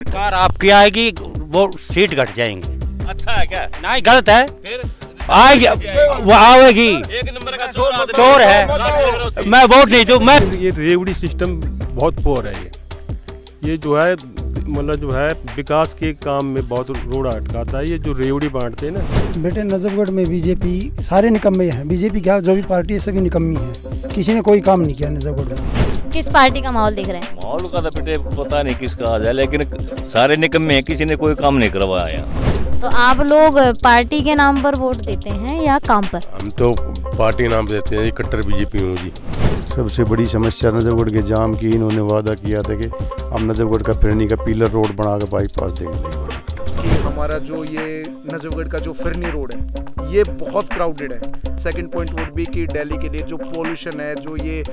सरकार आपकी आएगी, वो सीट घट जाएंगी। अच्छा है क्या? नहीं, गलत है। फिर आएगी, वो आएगी। एक नंबर का चोर है, मैं वोट नहीं दूँ। मैं ये रेवड़ी सिस्टम बहुत पुअर है। ये जो है मतलब जो है विकास के काम में बहुत रोड़ा अटकाता है। ये जो रेवड़ी बांटते हैं ना। बेटे नजफगढ़ में बीजेपी सारे निकम्मे हैं। बीजेपी क्या जो भी पार्टी है सभी निकम्मी है। किसी ने कोई काम नहीं किया नजफगढ़ में। किस पार्टी का माहौल देख रहे हैं? माहौल का तो बेटे पता नहीं किसका आ जाए, लेकिन सारे निकम्मे हैं, किसी ने कोई काम नहीं करवाया। तो आप लोग पार्टी के नाम पर वोट देते हैं या काम पर? हम तो पार्टी नाम देते हैं, कट्टर बीजेपी हूँ जी। सबसे बड़ी समस्या नजफगढ़ के जाम की, इन्होंने वादा किया था कि हम नजफगढ़ का फिरनी का पिलर रोड बना कर बाईपास देंगे। कि हमारा जो ये नजफगढ़ का जो फिरनी रोड है ये बहुत क्राउडेड है। सेकंड पॉइंट वुड बी कि दिल्ली के लिए जो पोल्यूशन है, जो ये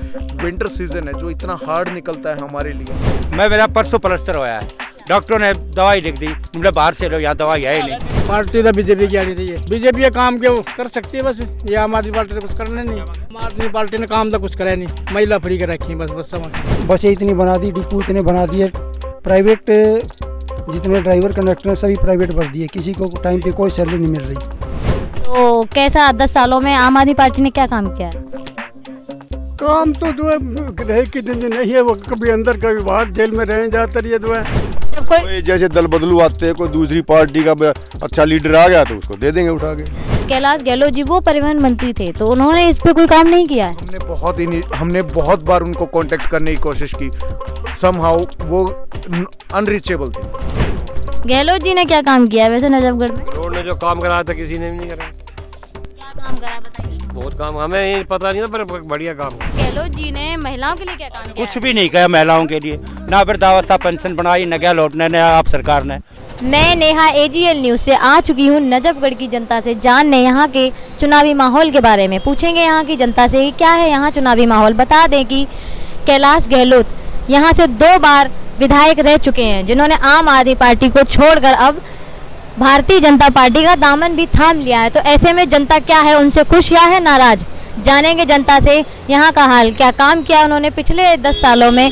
विंटर सीजन है जो इतना हार्ड निकलता है हमारे लिए। मेरा परसों प्लास्टर होया है, डॉक्टरों ने दवाई लिख दी, मतलब बाहर से लोग यहाँ दवाई है ही नहीं। पार्टी तो बीजेपी की आनी चाहिए। बीजेपी ये काम के कर सकती है, बस ये आम आदमी पार्टी ने कुछ करना नहीं। आम आदमी पार्टी ने काम तो कुछ करे नहीं, महिला फ्री के रखी बस समझ। बसें इतनी बना दी, डिपो इतने बना दिए, प्राइवेट जितने ड्राइवर कंडक्टर सभी प्राइवेट बस दिए, किसी को टाइम पे कोई सैलरी नहीं मिल रही। तो कैसा 10 सालों में आम आदमी पार्टी ने क्या काम किया है? काम तो जो है रहे कि दिन नहीं है, वो कभी अंदर कभी बाहर जेल में रह जाता रही है। जो है कोई जैसे दल बदलू आते हैं, कोई दूसरी पार्टी का अच्छा लीडर आ गया तो उसको दे देंगे उठा के। कैलाश गहलोत जी वो परिवहन मंत्री थे, तो उन्होंने इस पे कोई काम नहीं किया है। हमने बहुत बार उनको कांटेक्ट करने की कोशिश की, समहाउ वो अनरीचेबल थे। गहलोत जी ने क्या काम किया है वैसे नजफगढ़ में? रोड ने जो काम कराया था किसी ने भी नहीं करा। क्या काम करा बताइए? बहुत काम, हमें पता नहीं था पर बढ़िया काम। गहलोत जी ने महिलाओं के लिए क्या काम किया? कुछ भी नहीं किया महिलाओं के लिए, ना वृद्धावस्था पेंशन बनाई, न गहलोत ने, आप सरकार ने। मैं नेहा AGL न्यूज से आ चुकी हूँ नजफगढ़ की जनता से जानने यहाँ के चुनावी माहौल के बारे में। पूछेंगे यहाँ की जनता से क्या है यहाँ चुनावी माहौल। बता दें कि कैलाश गहलोत यहाँ से 2 बार विधायक रह चुके हैं, जिन्होंने आम आदमी पार्टी को छोड़कर अब भारतीय जनता पार्टी का दामन भी थाम लिया है। तो ऐसे में जनता क्या है, उनसे खुश या है नाराज? जानेंगे जनता से यहाँ का हाल, क्या काम किया उन्होंने पिछले 10 सालों में,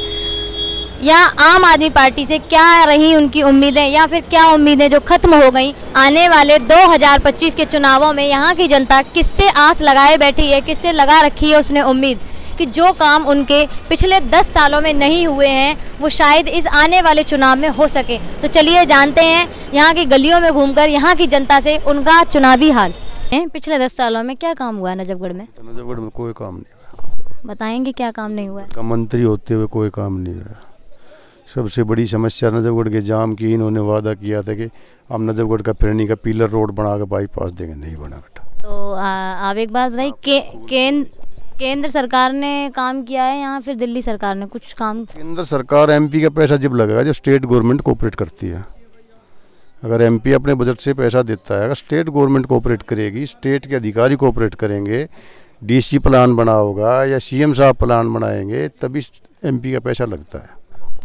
या आम आदमी पार्टी से क्या रही उनकी उम्मीदें, या फिर क्या उम्मीदें जो खत्म हो गई। आने वाले 2025 के चुनावों में यहाँ की जनता किससे आस लगाए बैठी है, किससे लगा रखी है उसने उम्मीद कि जो काम उनके पिछले 10 सालों में नहीं हुए हैं वो शायद इस आने वाले चुनाव में हो सके। तो चलिए जानते हैं यहाँ की गलियों में घूमकर यहाँ की जनता से उनका चुनावी हाल। पिछले 10 सालों में क्या काम हुआ है नजफगढ़ में? नजफगढ़ में कोई काम नहीं। बताएंगे क्या काम नहीं हुआ है? का मंत्री होते हुए कोई काम नहीं हुआ। सबसे बड़ी समस्या नजफगढ़ के जाम की, इन्होंने वादा किया था कि हम नजफगढ़ का फिरनी का पिलर रोड बना कर बाईपास देंगे, नहीं बना बेटा। तो आप एक बात बताइए, केंद्र सरकार ने काम किया है या फिर दिल्ली सरकार ने कुछ काम? केंद्र सरकार MP का पैसा जब लगेगा, जो स्टेट गवर्नमेंट कोऑपरेट करती है। अगर MP अपने बजट से पैसा देता है, अगर स्टेट गवर्नमेंट कोऑपरेट करेगी, स्टेट के अधिकारी कोऑपरेट करेंगे, DC प्लान बना होगा या CM साहब प्लान बनाएंगे, तभी MP का पैसा लगता है।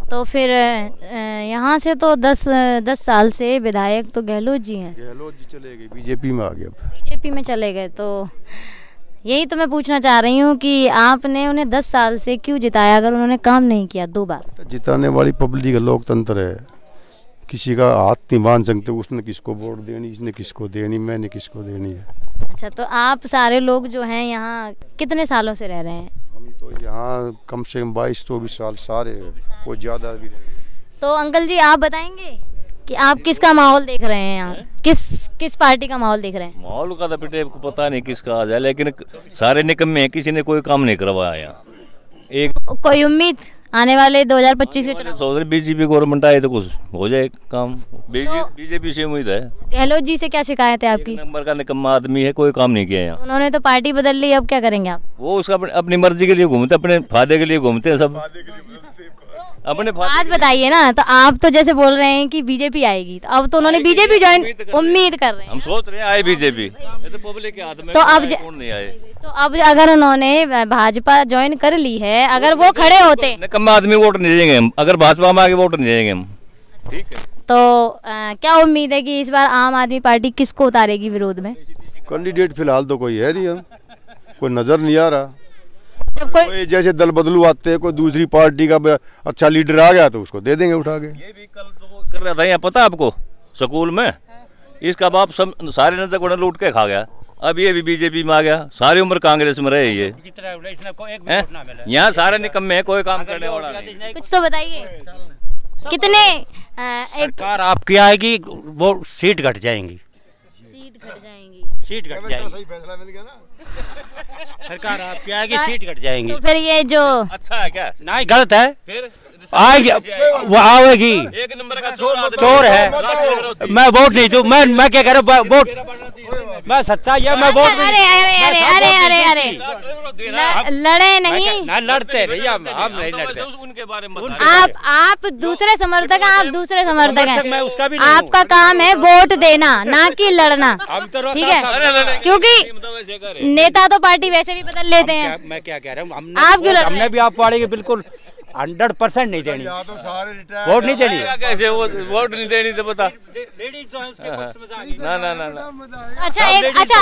तो फिर यहाँ से तो 10 साल से विधायक तो गहलोत जी हैं। गहलोत जी चले गए, बीजेपी में आ गया। बीजेपी में चले गए, तो यही तो मैं पूछना चाह रही हूँ कि आपने उन्हें 10 साल से क्यों जिताया अगर उन्होंने काम नहीं किया 2 बार? जिताने वाली पब्लिक का लोकतंत्र है, किसी का हाथ नहीं मान सकते, उसने किसको वोट देनी, इसने किसको देनी, मैंने किसको देनी है। अच्छा, तो आप सारे लोग जो हैं यहाँ कितने सालों से रह रहे हैं? हम तो यहाँ कम से कम 22-24 साल सारे, कोई ज़्यादा भी रहे। तो अंकल जी आप बताएंगे कि आप किसका माहौल देख रहे हैं यहाँ, किस पार्टी का माहौल देख रहे हैं? माहौल का तो बेटे पता नहीं किसका आ जाए, लेकिन सारे निकम्मे हैं, किसी ने कोई काम नहीं करवाया। एक कोई उम्मीद आने वाले 2025 के चुनाव? बीजेपी गवर्नमेंट आए तो कुछ हो जाए काम। बीजेपी से उम्मीद है। गहलोत जी से क्या शिकायत है आपकी? नंबर का निकम्मा आदमी है, कोई काम नहीं किया यहाँ। उन्होंने तो पार्टी बदल ली, अब क्या करेंगे आप? वो उसका अपनी मर्जी के लिए घूमते, अपने फायदे के लिए घूमते हैं सब। अपने बात बताइए ना, तो आप तो जैसे बोल रहे हैं कि बीजेपी आएगी, तो अब तो उन्होंने बीजेपी ज्वाइन उम्मीद कर रहे हैं। हम सोच रहे हैं आए बीजेपी, तो पब्लिक के हाथ में। तो अब नहीं आए, तो अब अगर उन्होंने भाजपा ज्वाइन कर ली है, अगर वो खड़े होते, निकम्मा आदमी वोट नहीं देंगे हम, अगर भाजपा में आगे वोट नहीं देंगे हम। ठीक है, तो क्या उम्मीद है कि इस बार आम आदमी पार्टी किसको उतारेगी विरोध में? कैंडिडेट फिलहाल तो कोई है नहीं, हम कोई नजर नहीं आ रहा। कोई जैसे दल बदलू आते हैं, कोई दूसरी पार्टी का अच्छा लीडर आ गया तो उसको दे देंगे उठा के। ये भी कल तो कर रहा था यहाँ, पता आपको, स्कूल में इसका बाप सब सारे नजर को लूट के खा गया। अब ये भी बीजेपी में आ गया, सारी उम्र कांग्रेस में रहे ये। यहाँ सारे निकम्मे हैं, कोई काम करने वाला नहीं। कुछ तो बताइए, कितने सरकार आपकी आएगी वो सीट घट जाएंगी, सीट घट जाएंगी, सीट घट जाएंगी। सही फैसला मिल गया ना। सरकार आपकी आएगी, सीट घट जाएंगी। तो फिर ये जो अच्छा है क्या? नहीं, गलत है। फिर आएगी, वो आएगी। एक नंबर का चोर है। मैं वोट नहीं दूँ, मैं क्या कह रहा हूँ, वोट मैं सच्चाई है, मैं वोट अरे अरे अरे अरे अरे अरे लड़े नहीं, ना लड़ते रहिए, हम नहीं लड़ते। उनके बारे में आप दूसरे समर्थक हैं, आप दूसरे समर्थक हैं। मैं उसका भी नहीं आपका काम है वोट देना, ना कि लड़ना, ठीक है? क्योंकि नेता तो पार्टी वैसे भी बदल लेते हैं। मैं क्या कह रहा हूँ, आप क्यों लड़ रहे हैं? हमने भी आप वाले के बिल्कुल 100% नहीं देनी, वोट नहीं देनी। कैसे वोट नहीं देनी तो बता। ना ना ना ना। अच्छा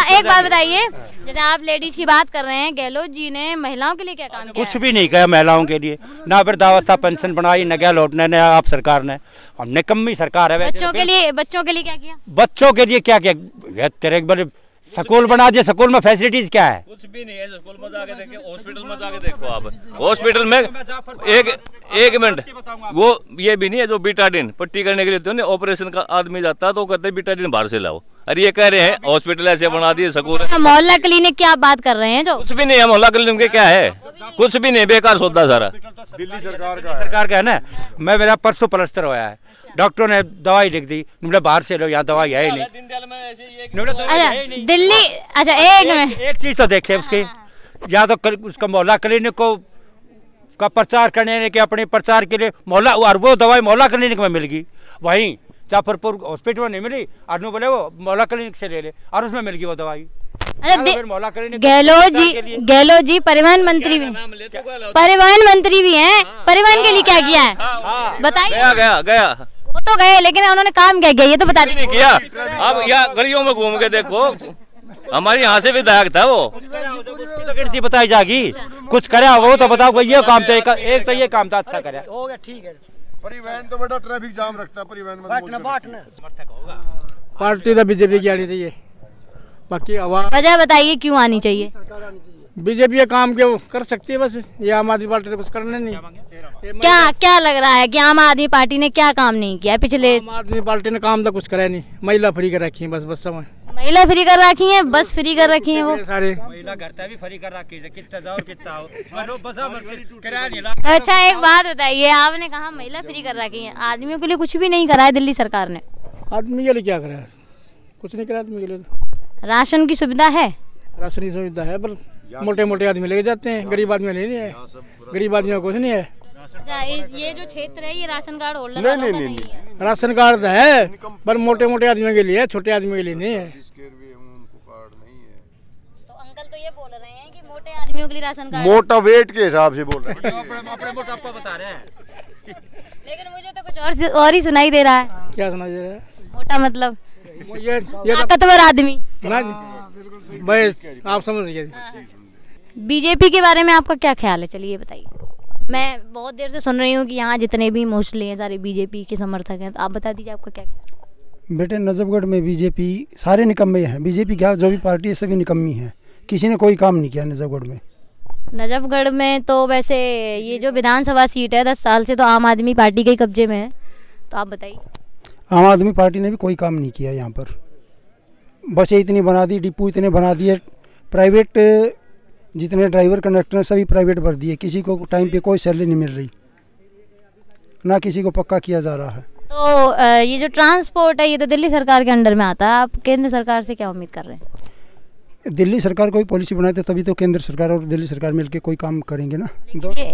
एक बात बताइए, जैसे आप लेडीज की बात कर रहे हैं, गहलोत जी ने महिलाओं के लिए क्या काम किया? कुछ भी नहीं किया महिलाओं के लिए, ना वृद्धावस्था पेंशन बनाई, न गहलोत ने, आप सरकार ने। हमने कम्मी सरकार है। बच्चों के लिए क्या किया? बच्चों के लिए क्या किया? तेरे बड़े स्कूल बना दिए, स्कूल में फैसिलिटीज क्या है? कुछ भी नहीं है। स्कूल में जाके देखिए, हॉस्पिटल में जाके देखो आप, हॉस्पिटल में एक मिनट, वो ये भी नहीं है जो बीटाडिन पट्टी करने के लिए, तो ऑपरेशन का आदमी जाता है तो कहते हैं बीटाडिन बाहर से लाओ। अरे ये कह रहे हैं हॉस्पिटल ऐसे बना दिए, स्कूल। मोहल्ला क्लिनिक की आप बात कर रहे हैं? जो कुछ भी नहीं है मोहल्ला क्लिनिक के, क्या है? कुछ भी नहीं, बेकार सौदा सारा। दिल्ली सरकार का है ना। मैं मेरा परसों प्लास्टर होया है, डॉक्टर ने दवाई लिख दी, बोले बाहर से लो, यहाँ दवाई है ही नहीं। अच्छा दिल्ली, अच्छा एक चीज तो देखे उसकी, या तो उसका मोहल्ला क्लिनिक का प्रचार करने के, अपने प्रचार के लिए मोहल्ला, और वो दवाई मोहल्ला क्लिनिक में मिल गई, वहीं जाफरपुर हॉस्पिटल में नहीं मिली, और बोले वो मोहल्ला क्लिनिक से ले ले, और उसमें मिल गई वो दवाई। गहलोत जी परिवहन मंत्री भी हैं, परिवहन के लिए क्या किया है बताइए? गया वो तो गए, लेकिन उन्होंने काम क्या किया ये तो बता नहीं किया। अब यहाँ गलियों में घूम के देखो, हमारे यहाँ से विधायक था वो, उसकी तो गिनती बताई जाएगी। कुछ करे वो तो बताओ, ये काम था, एक तो ये काम था, अच्छा करे, हो गया, ठीक है। परिवहन तो बेटा ट्रैफिक जाम रखता है, परिवहन में पार्टी तो बीजेपी की आनी चाहिए, बाकी आवाज वजह बताइए क्यों आनी चाहिए? बीजेपी ये काम के कर सकती है, बस ये आम आदमी पार्टी तो कुछ करने नहीं। क्या लग रहा है कि आम आदमी पार्टी ने क्या काम नहीं किया पिछले? आम आदमी पार्टी ने काम तो कुछ करा नहीं, महिला फ्री कर रखी है, बस समय महिला फ्री कर रखी है, बस फ्री कर रखी है वो सारे। महिला घर भी फ्री कर रखी है, कितना जाओ कितना अच्छा एक बात बताइए, आपने कहा महिला फ्री कर रखी है, आदमियों के लिए कुछ भी नहीं करा है दिल्ली सरकार ने? आदमी के लिए क्या करा है? कुछ नहीं करा आदमी के लिए। राशन की सुविधा है? राशन की सुविधा है, पर मोटे मोटे आदमी लेके जाते हैं, गरीब आदमी नहीं है, गरीब आदमियों को कुछ नहीं है। अच्छा ये जो क्षेत्र है ये राशन कार्ड होल्डर वालों का नहीं है? राशन कार्ड है, पर मोटे मोटे आदमियों के लिए, छोटे आदमियों के लिए नहीं है। तो अंकल तो ये बोल रहे हैं कि मोटे आदमियों के लिए राशन कार्ड, मोटा वेट के हिसाब से बोल रहे हैं। अपने मोटापा बता रहे हैं, लेकिन मुझे तो कुछ और ही सुनाई दे रहा है। क्या सुनाई दे रहा है? मोटा मतलब ये ताकतवर आदमी ना, भाई आप समझ गए। बीजेपी के बारे में आपका क्या ख्याल है? चलिए बताइए। मैं बहुत देर से सुन रही हूँ कि यहाँ जितने भी मोस्टली हैं सारे बीजेपी के समर्थक हैं, तो आप बता दीजिए आपका क्या ख्याल? बेटे नजफगढ़ में बीजेपी सारे निकम्मे हैं, बीजेपी क्या जो भी पार्टी है सभी निकम्मी है, किसी ने कोई काम नहीं किया नजफगढ़ में। नजफगढ़ में तो वैसे ये जो विधानसभा सीट है 10 साल से तो आम आदमी पार्टी के ही कब्जे में है, तो आप बताइए। आम आदमी पार्टी ने भी कोई काम नहीं किया यहाँ पर, बस ये इतनी बना दी, डिपो इतने बना दिए, प्राइवेट जितने ड्राइवर कंडक्टर सभी प्राइवेट भर दिए, किसी को टाइम पे कोई सैलरी नहीं मिल रही, ना किसी को पक्का किया जा रहा है। तो ये जो ट्रांसपोर्ट है ये तो दिल्ली सरकार के अंडर में आता है, आप केंद्र सरकार से क्या उम्मीद कर रहे हैं? दिल्ली सरकार कोई पॉलिसी बनाए तभी तो केंद्र सरकार और दिल्ली सरकार मिलकर कोई काम करेंगे ना,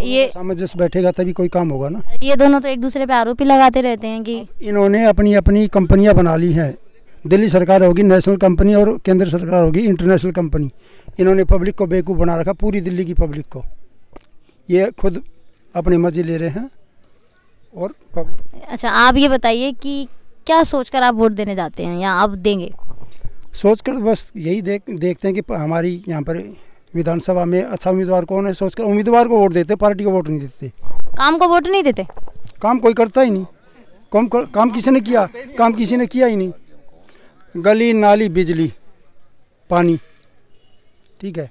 ये सामंजस्य बैठेगा तभी कोई काम होगा ना। ये दोनों तो एक दूसरे पे आरोप ही लगाते रहते हैं कि इन्होंने अपनी अपनी कंपनियां बना ली हैं, दिल्ली सरकार होगी नेशनल कंपनी और केंद्र सरकार होगी इंटरनेशनल कंपनी। इन्होंने पब्लिक को बेवकूफ़ बना रखा, पूरी दिल्ली की पब्लिक को, ये खुद अपने मजे ले रहे हैं और अच्छा आप ये बताइए कि क्या सोचकर आप वोट देने जाते हैं या आप देंगे? सोचकर बस यही देखते हैं कि हमारी यहाँ पर विधानसभा में अच्छा उम्मीदवार कौन है, सोचकर उम्मीदवार को वोट देते, पार्टी को वोट नहीं देते। काम को वोट नहीं देते? काम कोई करता ही नहीं, काम किसी ने किया? काम किसी ने किया ही नहीं। गली नाली बिजली पानी, ठीक है।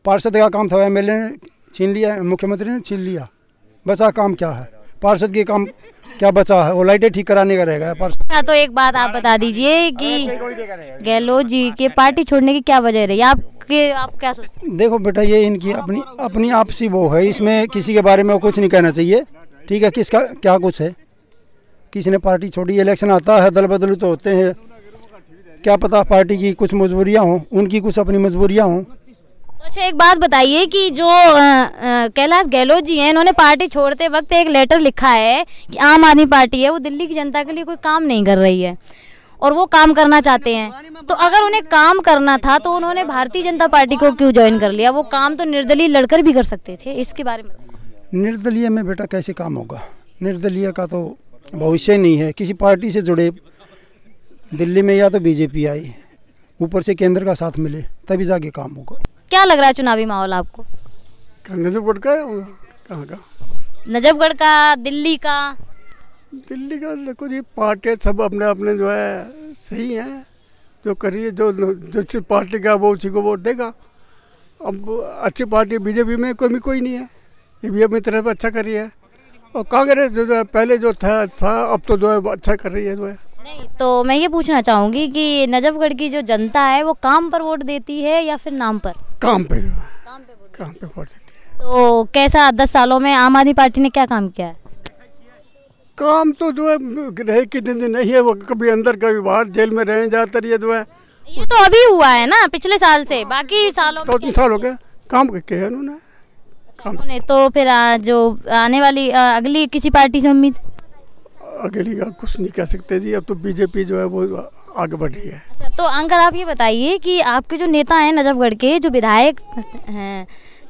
पार्षद का काम था, एमएलए ने छीन लिया, मुख्यमंत्री ने छीन लिया। बचा काम क्या है? पार्षद के काम क्या बचा है? वो लाइटें ठीक कराने का रहेगा पार्षद। तो एक बात आप बता दीजिए कि गहलोत जी के पार्टी छोड़ने की क्या वजह रही? आप क्या सोचते हैं? देखो बेटा, ये इनकी अपनी आपसी वो है, इसमें किसी के बारे में कुछ नहीं कहना चाहिए, ठीक है। किसका क्या कुछ है, किसी ने पार्टी छोड़ी, इलेक्शन आता है, दल बदल तो होते हैं, क्या पता पार्टी की कुछ मजबूरियां हों, उनकी कुछ अपनी मजबूरियां हों। अच्छा, एक बात बताइए कि जो कैलाश गहलोत जी हैं, इन्होंने पार्टी छोड़ते वक्त एक लेटर लिखा है कि आम आदमी पार्टी है वो दिल्ली की जनता के लिए कोई काम नहीं कर रही है और वो काम करना चाहते हैं। तो अगर उन्हें काम करना था तो उन्होंने भारतीय जनता पार्टी को क्यों ज्वाइन कर लिया? वो काम तो निर्दलीय लड़कर भी कर सकते थे। इसके बारे में निर्दलीय में बेटा कैसे काम होगा? निर्दलीय का तो भविष्य नहीं है। किसी पार्टी से जुड़े, दिल्ली में या तो बीजेपी आई, ऊपर से केंद्र का साथ मिले, तभी जाके काम होगा। क्या लग रहा है चुनावी माहौल आपको? नजफगढ़ का? कहाँ का? नजफगढ़ का, दिल्ली का? दिल्ली का देखो जी, पार्टी सब अपने अपने जो है सही है, जो करिए, जो पार्टी का वो उसी को वोट देगा। अब अच्छी पार्टी बीजेपी में कोई नहीं है, ये भी अपनी तरफ अच्छा करी है। और कांग्रेस जो है पहले जो था अब तो जो है अच्छा कर रही है जो है। नहीं, तो मैं ये पूछना चाहूँगी कि नजफगढ़ की जो जनता है वो काम पर वोट देती है या फिर नाम पर? काम पे जो है, काम पे वोट देती है। तो कैसा 10 सालों में आम आदमी पार्टी ने क्या काम किया है? काम तो जो है रहे कि दिन नहीं है, वो कभी अंदर कभी बाहर, जेल में रहे जाता रही है जो है। ये तो अभी हुआ है ना, पिछले साल से, बाकी सालों में 2-3 साल हो गए काम किए हैं उन्होंने। तो फिर जो आने वाली अगली किसी पार्टी से उम्मीद? अगली का कुछ नहीं कह सकते जी, अब तो बीजेपी जो है वो आगे बढ़ रही है। अच्छा, तो अंकल आप ये बताइए कि आपके जो नेता हैं नजफगढ़ के, जो विधायक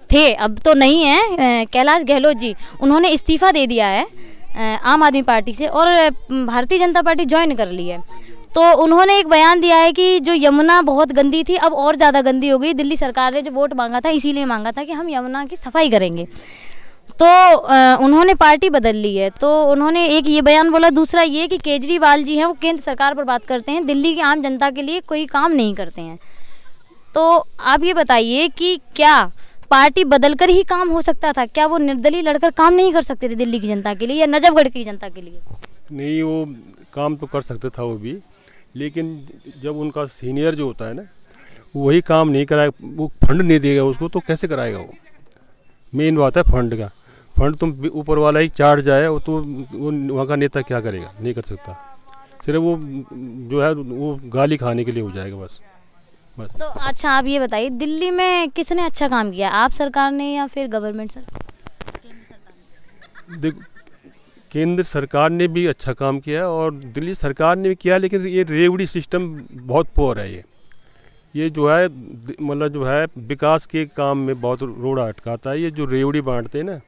थे, अब तो नहीं है, कैलाश गहलोत जी, उन्होंने इस्तीफा दे दिया है आम आदमी पार्टी से और भारतीय जनता पार्टी ज्वाइन कर ली है। तो उन्होंने एक बयान दिया है कि जो यमुना बहुत गंदी थी अब और ज़्यादा गंदी हो गई, दिल्ली सरकार ने जो वोट मांगा था इसीलिए मांगा था कि हम यमुना की सफाई करेंगे। तो उन्होंने पार्टी बदल ली है। तो उन्होंने एक ये बयान बोला, दूसरा ये कि केजरीवाल जी हैं वो केंद्र सरकार पर बात करते हैं, दिल्ली की आम जनता के लिए कोई काम नहीं करते हैं। तो आप ये बताइए कि क्या पार्टी बदलकर ही काम हो सकता था? क्या वो निर्दलीय लड़कर काम नहीं कर सकते थे दिल्ली की जनता के लिए या नजफगढ़ की जनता के लिए? नहीं, वो काम तो कर सकता था वो भी, लेकिन जब उनका सीनियर जो होता है ना, वही काम नहीं कराए, वो फंड नहीं देगा उसको, तो कैसे कराएगा वो? मेन बात है फंड का। फंड तुम ऊपर वाला ही चार्ज जाए, वो तो वो वहाँ का नेता क्या करेगा? नहीं कर सकता। सिर्फ वो जो है वो गाली खाने के लिए हो जाएगा बस। तो अच्छा, आप ये बताइए दिल्ली में किसने अच्छा काम किया, आप सरकार ने या फिर गवर्नमेंट सरकार? देखो, केंद्र सरकार ने भी अच्छा काम किया और दिल्ली सरकार ने भी किया, लेकिन ये रेवड़ी सिस्टम बहुत पुअर है। ये जो है मतलब जो है विकास के काम में बहुत रोड़ा अटकाता है। ये जो रेवड़ी बांटते हैं ना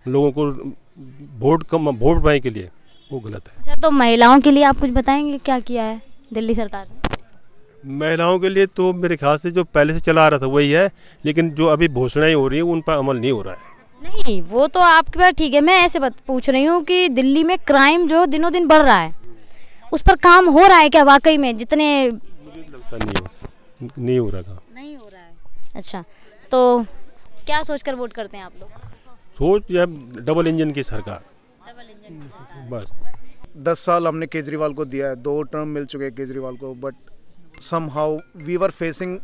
लोगों को वोट पाने के लिए, वो गलत है। अच्छा, तो महिलाओं के लिए आप कुछ बताएंगे क्या किया है दिल्ली सरकार ने? महिलाओं के लिए तो मेरे ख्याल से जो पहले से चला आ रहा था वही है, लेकिन जो अभी घोषणाएं हो रही है उन पर अमल नहीं हो रहा है। नहीं, वो तो आपकी बात ठीक है, मैं ऐसे पूछ रही हूँ कि दिल्ली में क्राइम जो दिनों दिन बढ़ रहा है, उस पर काम हो रहा है क्या वाकई में? जितने मुझे लगता नहीं हो रहा था। नहीं हो रहा है। अच्छा, तो क्या सोचकर वोट करते हैं आप लोग? सोच या डबल इंजन की सरकार, बस। 10 साल हमने केजरीवाल को दिया है, 2 टर्म मिल चुके हैं केजरीवाल को, but somehow we were facing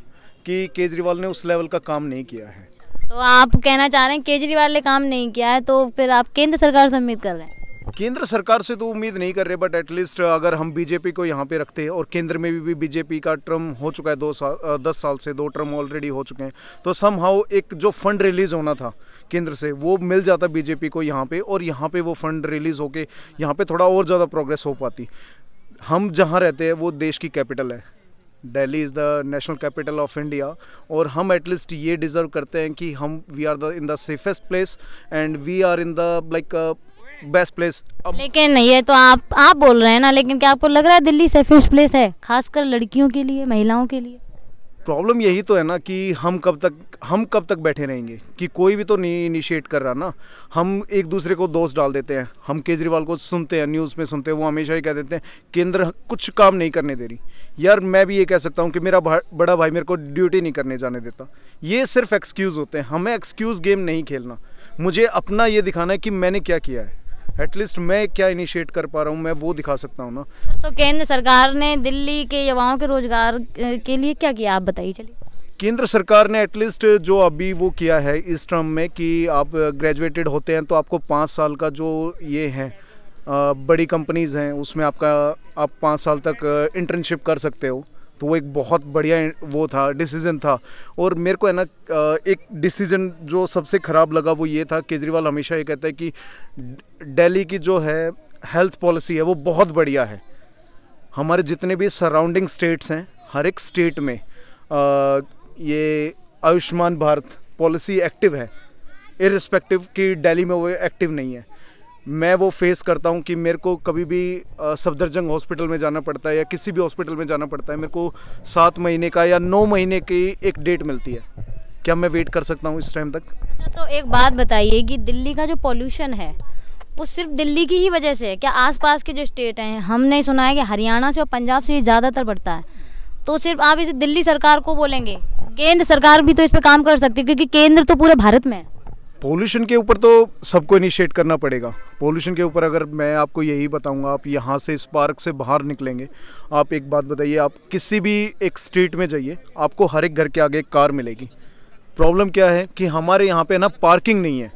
कि केजरीवाल ने उस लेवल का काम नहीं किया है। तो आप कहना चाह रहे हैं केजरीवाल ने काम नहीं किया है, तो फिर आप केंद्र सरकार से उम्मीद कर रहे हैं? केंद्र सरकार से तो उम्मीद नहीं कर रहे, बट एटलीस्ट अगर हम बीजेपी को यहाँ पे रखते हैं और केंद्र में भी बीजेपी का टर्म हो चुका है 10 साल से 2 टर्म ऑलरेडी हो चुके हैं, तो समहाउ एक जो फंड रिलीज होना था केंद्र से वो मिल जाता बीजेपी को यहाँ पे, और यहाँ पे वो फंड रिलीज होके यहाँ पे थोड़ा और ज़्यादा प्रोग्रेस हो पाती। हम जहाँ रहते हैं वो देश की कैपिटल है, Delhi is the national capital of India, और हम एटलीस्ट ये डिज़र्व करते हैं कि हम we are in the safest place and we are in the like best place. लेकिन ये तो आप बोल रहे हैं ना, लेकिन क्या आपको लग रहा है दिल्ली सेफेस्ट प्लेस है खासकर लड़कियों के लिए, महिलाओं के लिए? प्रॉब्लम यही तो है ना कि हम कब तक बैठे रहेंगे कि कोई भी तो नहीं इनिशिएट कर रहा ना। हम एक दूसरे को दोष डाल देते हैं। हम केजरीवाल को सुनते हैं, न्यूज़ में सुनते हैं, वो हमेशा ही कह देते हैं केंद्र कुछ काम नहीं करने दे रही। यार मैं भी ये कह सकता हूँ कि मेरा बड़ा भाई मेरे को ड्यूटी नहीं करने जाने देता। ये सिर्फ एक्सक्यूज़ होते हैं। हमें एक्सक्यूज़ गेम नहीं खेलना। मुझे अपना ये दिखाना है कि मैंने क्या किया है। एटलीस्ट मैं क्या इनिशिएट कर पा रहा हूँ, मैं वो दिखा सकता हूँ ना। तो केंद्र सरकार ने दिल्ली के युवाओं के रोजगार के लिए क्या किया, आप बताइए। चलिए, केंद्र सरकार ने एटलीस्ट जो अभी वो किया है इस टर्म में कि आप ग्रेजुएटेड होते हैं तो आपको 5 साल का जो ये है बड़ी कंपनीज़ हैं उसमें आप 5 साल तक इंटर्नशिप कर सकते हो। तो वो एक बहुत बढ़िया वो था, डिसीज़न था। और मेरे को है ना एक डिसीज़न जो सबसे ख़राब लगा वो ये था, केजरीवाल हमेशा ये कहता है कि दिल्ली की जो है हेल्थ पॉलिसी है वो बहुत बढ़िया है। हमारे जितने भी सराउंडिंग स्टेट्स हैं हर एक स्टेट में ये आयुष्मान भारत पॉलिसी एक्टिव है, इर्रिस्पेक्टिव कि दिल्ली में वो एक्टिव नहीं है। मैं वो फेस करता हूँ कि मेरे को कभी भी सफदरजंग हॉस्पिटल में जाना पड़ता है या किसी भी हॉस्पिटल में जाना पड़ता है, मेरे को 7 महीने का या 9 महीने की एक डेट मिलती है। क्या मैं वेट कर सकता हूँ इस टाइम तक? अच्छा, तो एक बात बताइए कि दिल्ली का जो पॉल्यूशन है वो सिर्फ दिल्ली की ही वजह से है क्या? आसपास के जो स्टेट हैं, हमने सुना है कि हरियाणा से और पंजाब से ज़्यादातर बढ़ता है। तो सिर्फ आप इसे दिल्ली सरकार को बोलेंगे? केंद्र सरकार भी तो इस पर काम कर सकती है क्योंकि केंद्र तो पूरे भारत में है। पोल्यूशन के ऊपर तो सबको इनिशिएट करना पड़ेगा। पोल्यूशन के ऊपर अगर मैं आपको यही बताऊंगा, आप यहाँ से इस पार्क से बाहर निकलेंगे, आप एक बात बताइए, आप किसी भी एक स्ट्रीट में जाइए, आपको हर एक घर के आगे एक कार मिलेगी। प्रॉब्लम क्या है कि हमारे यहाँ पे ना पार्किंग नहीं है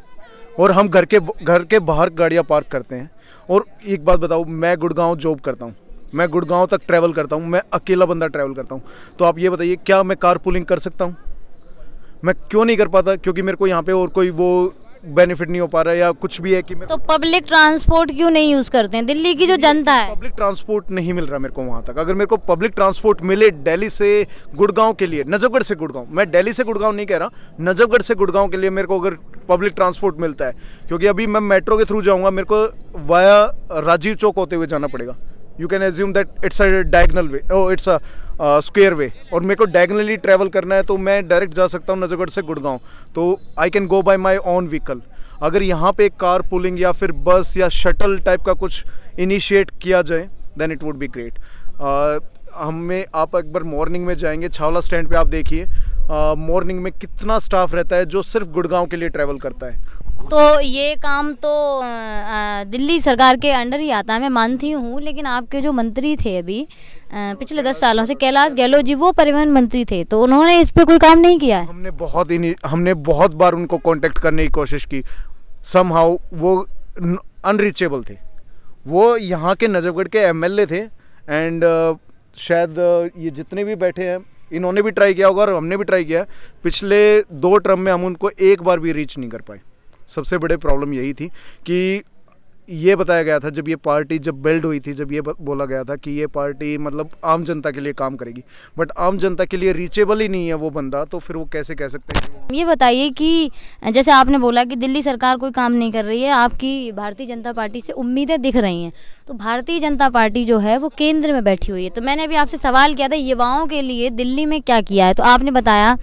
और हम घर के बाहर गाड़ियाँ पार्क करते हैं। और एक बात बताऊँ, मैं गुड़गांव जॉब करता हूँ, मैं गुड़गांव तक ट्रैवल करता हूँ, मैं अकेला बंदा ट्रैवल करता हूँ। तो आप ये बताइए क्या मैं कार पुलिंग कर सकता हूँ? मैं क्यों नहीं कर पाता? क्योंकि मेरे को यहाँ पे और कोई वो बेनिफिट नहीं हो पा रहा है या कुछ भी है कि तो पब्लिक ट्रांसपोर्ट क्यों नहीं यूज़ करते हैं दिल्ली की जो जनता है? पब्लिक ट्रांसपोर्ट नहीं मिल रहा मेरे को वहाँ तक। अगर मेरे को पब्लिक ट्रांसपोर्ट मिले दिल्ली से गुड़गांव के लिए, नजफगढ़ से गुड़गांव, मैं दिल्ली से गुड़गांव नहीं कह रहा, नजफगढ़ से गुड़गांव के लिए मेरे को अगर पब्लिक ट्रांसपोर्ट मिलता है, क्योंकि अभी मैं मेट्रो के थ्रू जाऊँगा, मेरे को वाया राजीव चौक होते हुए जाना पड़ेगा। You can assume that it's a diagonal way, it's a square way, और मेरे को डायगनली ट्रैवल करना है तो मैं डायरेक्ट जा सकता हूँ नजफगढ़ से गुड़गांव। तो I can go by my own vehicle. अगर यहाँ पे कार पुलिंग या फिर बस या शटल टाइप का कुछ इनिशिएट किया जाए then it would be great. हमें आप एक बार मॉर्निंग में जाएंगे छावला स्टैंड पे, आप देखिए मॉर्निंग में कितना स्टाफ रहता है जो सिर्फ गुड़गांव के लिए ट्रैवल करता है। तो ये काम तो दिल्ली सरकार के अंडर ही आता है, मैं मानती हूँ। लेकिन आपके जो मंत्री थे अभी पिछले 10 सालों से, कैलाश गहलोत जी, वो परिवहन मंत्री थे, तो उन्होंने इस पे कोई काम नहीं किया है? हमने बहुत बार उनको कांटेक्ट करने की कोशिश की। समहाउ वो अनरीचेबल थे। वो यहाँ के नजफगढ़ के एमएलए थे एंड शायद ये जितने भी बैठे हैं इन्होंने भी ट्राई किया होगा और हमने भी ट्राई किया। पिछले 2 टर्म में हम उनको एक बार भी रीच नहीं कर पाए। सबसे बड़े प्रॉब्लम यही थी कि ये बताया गया था जब ये पार्टी जब बिल्ड हुई थी, जब ये बोला गया था कि ये पार्टी मतलब आम जनता के लिए काम करेगी, बट आम जनता के लिए रीचेबल ही नहीं है वो बंदा, तो फिर वो कैसे कह सकते हैं? ये बताइए कि जैसे आपने बोला कि दिल्ली सरकार कोई काम नहीं कर रही है, आपकी भारतीय जनता पार्टी से उम्मीदें दिख रही हैं, तो भारतीय जनता पार्टी जो है वो केंद्र में बैठी हुई है। तो मैंने अभी आपसे सवाल किया था युवाओं के लिए दिल्ली में क्या किया है, तो आपने बताया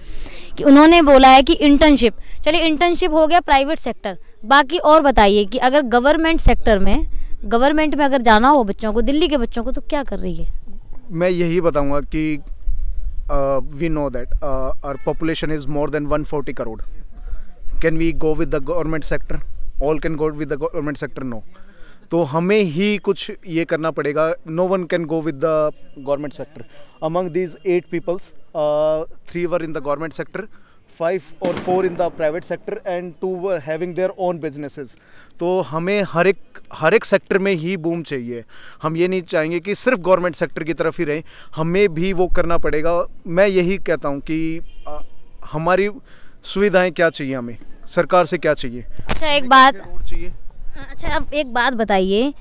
कि उन्होंने बोला है कि इंटर्नशिप। चलिए, इंटर्नशिप हो गया प्राइवेट सेक्टर, बाकी और बताइए कि अगर गवर्नमेंट सेक्टर में, गवर्नमेंट में अगर जाना हो बच्चों को, दिल्ली के बच्चों को, तो क्या कर रही है? मैं यही बताऊंगा कि we know that our population is more than 140 crore. Can we go with the government sector? All can go with the government sector? No. तो हमें ही कुछ ये करना पड़ेगा। No one can go with the government sector. Among these 8 peoples 3 were in the government sector, 5 or 4 in the private sector and 2 were having their own businesses। तो हमें हर एक सेक्टर में ही बूम चाहिए। हम ये नहीं चाहेंगे कि सिर्फ गवर्नमेंट सेक्टर की तरफ ही रहें, हमें भी वो करना पड़ेगा। मैं यही कहता हूँ कि हमारी सुविधाएं क्या चाहिए, हमें सरकार से क्या चाहिए। अच्छा, एक बात चाहिए। अच्छा, अब एक बात बताइए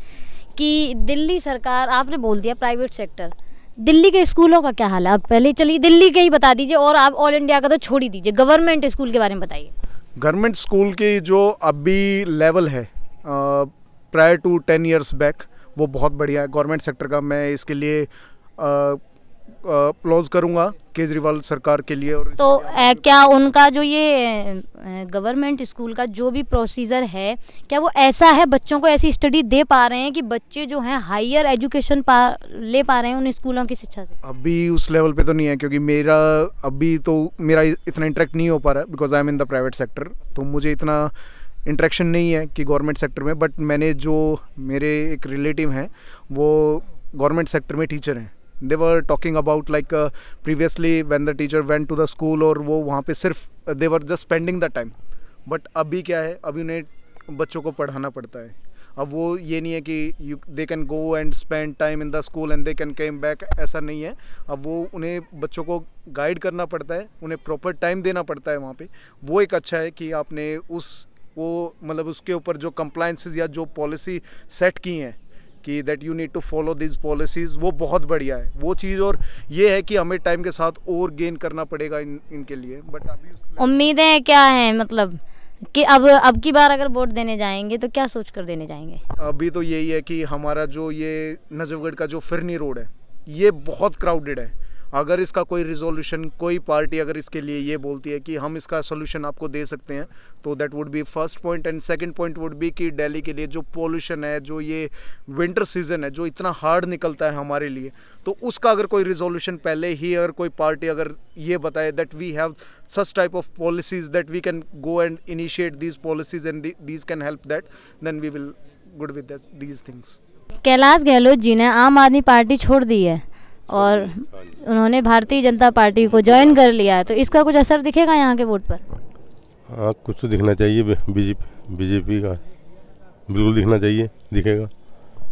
कि दिल्ली सरकार, आपने बोल दिया प्राइवेट सेक्टर, दिल्ली के स्कूलों का क्या हाल है? अब पहले चलिए दिल्ली के ही बता दीजिए, और आप ऑल इंडिया का तो छोड़ ही दीजिए, गवर्नमेंट स्कूल के बारे में बताइए। गवर्नमेंट स्कूल की जो अभी लेवल है प्रायर टू 10 years बैक, वो बहुत बढ़िया है गवर्नमेंट सेक्टर का। मैं इसके लिए अप्लॉज करूंगा केजरीवाल सरकार के लिए। और तो क्या उनका जो ये गवर्नमेंट स्कूल का जो भी प्रोसीजर है, क्या वो ऐसा है, बच्चों को ऐसी स्टडी दे पा रहे हैं कि बच्चे जो हैं हायर एजुकेशन ले पा रहे हैं उन स्कूलों की शिक्षा से? अभी उस लेवल पे तो नहीं है, क्योंकि मेरा इतना इंटरेक्ट नहीं हो पा रहा है, because I am in the private sector. तो मुझे इतना इंटरेक्शन नहीं है कि गवर्नमेंट सेक्टर में, बट मैंने जो मेरे एक रिलेटिव हैं वो गवर्नमेंट सेक्टर में टीचर हैं, they were talking about like previously when the teacher went to the school और वो वहाँ पे सिर्फ they were just spending the time, but अभी क्या है, अभी उन्हें बच्चों को पढ़ाना पड़ता है। अब वो ये नहीं है कि they can go and spend time in the school and they can came back, ऐसा नहीं है। अब वो उन्हें बच्चों को गाइड करना पड़ता है, उन्हें प्रॉपर टाइम देना पड़ता है वहाँ पे। वो एक अच्छा है कि आपने मतलब उसके ऊपर जो कंप्लायंसेस या जो पॉलिसी सेट की हैं कि that you need to follow this policies, वो बहुत बढ़िया है वो चीज़। और ये है कि हमें टाइम के साथ और गेन करना पड़ेगा इनके लिए। बट अभी उम्मीदें क्या हैं, मतलब कि अब की बार अगर वोट देने जाएंगे तो क्या सोच कर देने जाएंगे? अभी तो यही है कि हमारा जो ये नजफगढ़ का जो फिरनी रोड है ये बहुत क्राउडेड है। अगर इसका कोई रिजोल्यूशन, कोई पार्टी अगर इसके लिए ये बोलती है कि हम इसका सोल्यूशन आपको दे सकते हैं, तो that would be first point. And second point would be कि दिल्ली के लिए जो पोल्यूशन है, जो ये विंटर सीजन है जो इतना हार्ड निकलता है हमारे लिए, तो उसका अगर कोई रिजोल्यूशन पहले ही अगर कोई पार्टी अगर ये बताए that we have such type of policies that we can go and initiate these policies and these can help that, then we will good with these things. Kailash Gehlot ji ने आम आदमी पार्टी छोड़ दी है और उन्होंने भारतीय जनता पार्टी को ज्वाइन कर लिया है, तो इसका कुछ असर दिखेगा यहाँ के वोट पर? हाँ, कुछ तो दिखना चाहिए। बीजेपी का बिल्कुल दिखना चाहिए, दिखेगा।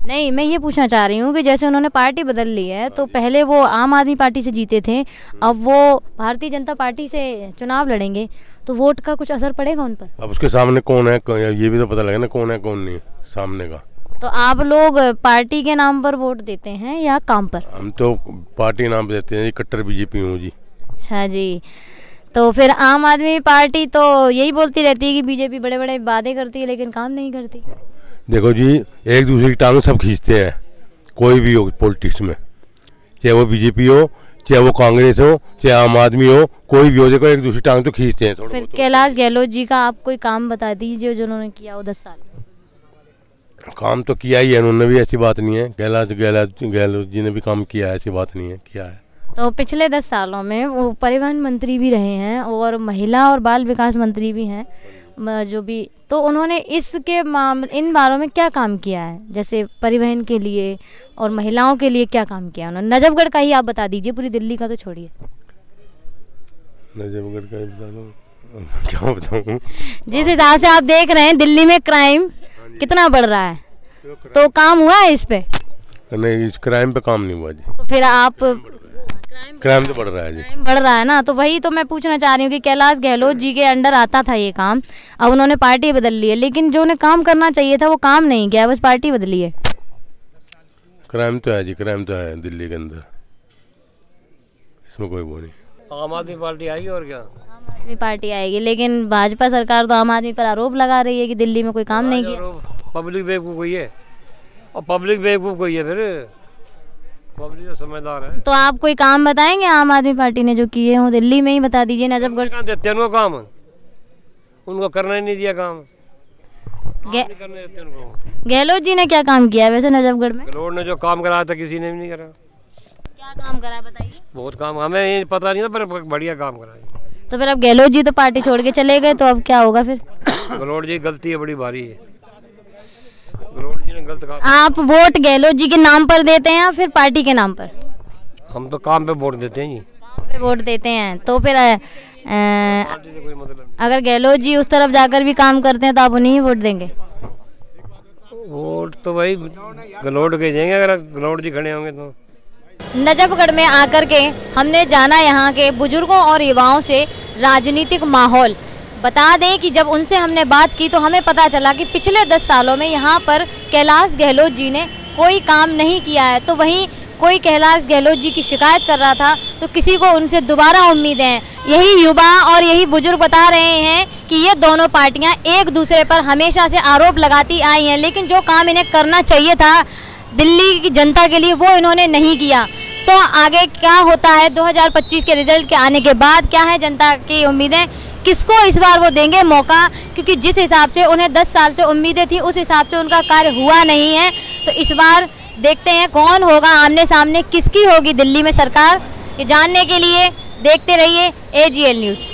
नहीं, मैं ये पूछना चाह रही हूँ कि जैसे उन्होंने पार्टी बदल ली है, तो पहले वो आम आदमी पार्टी से जीते थे, अब वो भारतीय जनता पार्टी से चुनाव लड़ेंगे, तो वोट का कुछ असर पड़ेगा उन पर? अब उसके सामने कौन है ये भी तो पता लगे ना, कौन है कौन नहीं सामने का। तो आप लोग पार्टी के नाम पर वोट देते हैं या काम पर? हम तो पार्टी नाम पर देते हैं, कट्टर बीजेपी हूँ जी। अच्छा जी, तो फिर आम आदमी पार्टी तो यही बोलती रहती है कि बीजेपी बड़े बड़े वादे करती है लेकिन काम नहीं करती। देखो जी, एक दूसरे की टांग सब खींचते हैं, कोई भी हो पॉलिटिक्स में, चाहे वो बीजेपी हो, चाहे वो कांग्रेस हो, चाहे आम आदमी हो, कोई भी हो, देखो एक दूसरी टांग तो खींचते हैं। फिर कैलाश गहलोत जी का आप कोई काम बता दीजिए जो उन्होंने किया हो 10 साल। काम तो किया ही है उन्होंने भी, ऐसी बात नहीं है। कैलाश गहलोत जी ने भी काम किया है, ऐसी बात नहीं है, किया है। तो पिछले 10 सालों में वो परिवहन मंत्री भी रहे हैं और महिला और बाल विकास मंत्री भी हैं जो भी, तो उन्होंने इसके इन बारों में क्या काम किया है, जैसे परिवहन के लिए और महिलाओं के लिए क्या काम किया उन्होंने? नजफगढ़ का ही आप बता दीजिए, पूरी दिल्ली का तो छोड़िए। नजफगढ़ का ही बता दो, क्या बताऊं? जिस हिसाब से आप देख रहे हैं दिल्ली में क्राइम कितना बढ़ रहा है, तो काम हुआ है इस पे? नहीं, इस क्राइम पे काम नहीं हुआ जी। तो फिर आप क्राइम तो बढ़ रहा है जी, क्राइम बढ़ रहा है ना, तो वही तो मैं पूछना चाह रही हूँ कि कैलाश गहलोत जी के अंडर आता था ये काम, अब उन्होंने पार्टी बदल ली है, लेकिन जो उन्हें काम करना चाहिए था वो काम नहीं किया, बस पार्टी बदली है। क्राइम तो है जी, क्राइम तो है दिल्ली के अंदर, इसमें कोई वो नहीं। आम आदमी पार्टी आएगी और क्या? आम आदमी पार्टी आएगी, लेकिन भाजपा सरकार तो आम आदमी पर आरोप लगा रही है कि दिल्ली में कोई काम नहीं किया। पब्लिक बेवकूफ़ कोई है और पब्लिक बेवकूफ़ कोई है, फिर पब्लिक तो समझदार है। तो आप कोई काम बताएंगे आम आदमी पार्टी ने जो किए हों दिल्ली में ही बता दीजिए। नजफगढ़ कहाँ देते हैं उनको काम, उनको करना ही नहीं दिया काम, करने देते उनको। गहलोत जी ने क्या काम किया है वैसे नजफगढ़ में? गहलोत ने जो काम कराया था किसी ने भी नहीं करा। क्या काम करा बताइए? बहुत काम, हमें ये पता नहीं था पर बढ़िया काम कराया। तो फिर अब गहलोत जी तो पार्टी छोड़ के चले गए, तो अब क्या होगा फिर? गहलोत जी गलती है, बड़ी भारी है, गहलोत जी ने गलत काम। आप वोट गहलोत जी के नाम पर देते हैं या फिर पार्टी के नाम पर? हम तो काम पे वोट देते हैं जी। काम पे वोट देते हैं, तो फिर पार्टी से कोई मतलब नहीं। अगर गहलोत जी उस तरफ जाकर भी काम करते हैं तो आप उन्हीं ही वोट देंगे? वोट तो भाई गहलोत के देंगे अगर गहलोत जी खड़े होंगे तो। नजफगढ़ में आकर के हमने जाना यहाँ के बुजुर्गों और युवाओं से राजनीतिक माहौल। बता दें कि जब उनसे हमने बात की तो हमें पता चला कि पिछले 10 सालों में यहाँ पर कैलाश गहलोत जी ने कोई काम नहीं किया है, तो वहीं कोई कैलाश गहलोत जी की शिकायत कर रहा था तो किसी को उनसे दोबारा उम्मीदें हैं। यही युवा और यही बुजुर्ग बता रहे हैं कि ये दोनों पार्टियां एक दूसरे पर हमेशा से आरोप लगाती आई हैं, लेकिन जो काम इन्हें करना चाहिए था दिल्ली की जनता के लिए वो इन्होंने नहीं किया। तो आगे क्या होता है 2025 के रिजल्ट के आने के बाद, क्या है जनता की उम्मीदें, किसको इस बार वो देंगे मौका, क्योंकि जिस हिसाब से उन्हें 10 साल से उम्मीदें थी उस हिसाब से उनका कार्य हुआ नहीं है। तो इस बार देखते हैं कौन होगा आमने सामने, किसकी होगी दिल्ली में सरकार। ये जानने के लिए देखते रहिए AGL न्यूज़।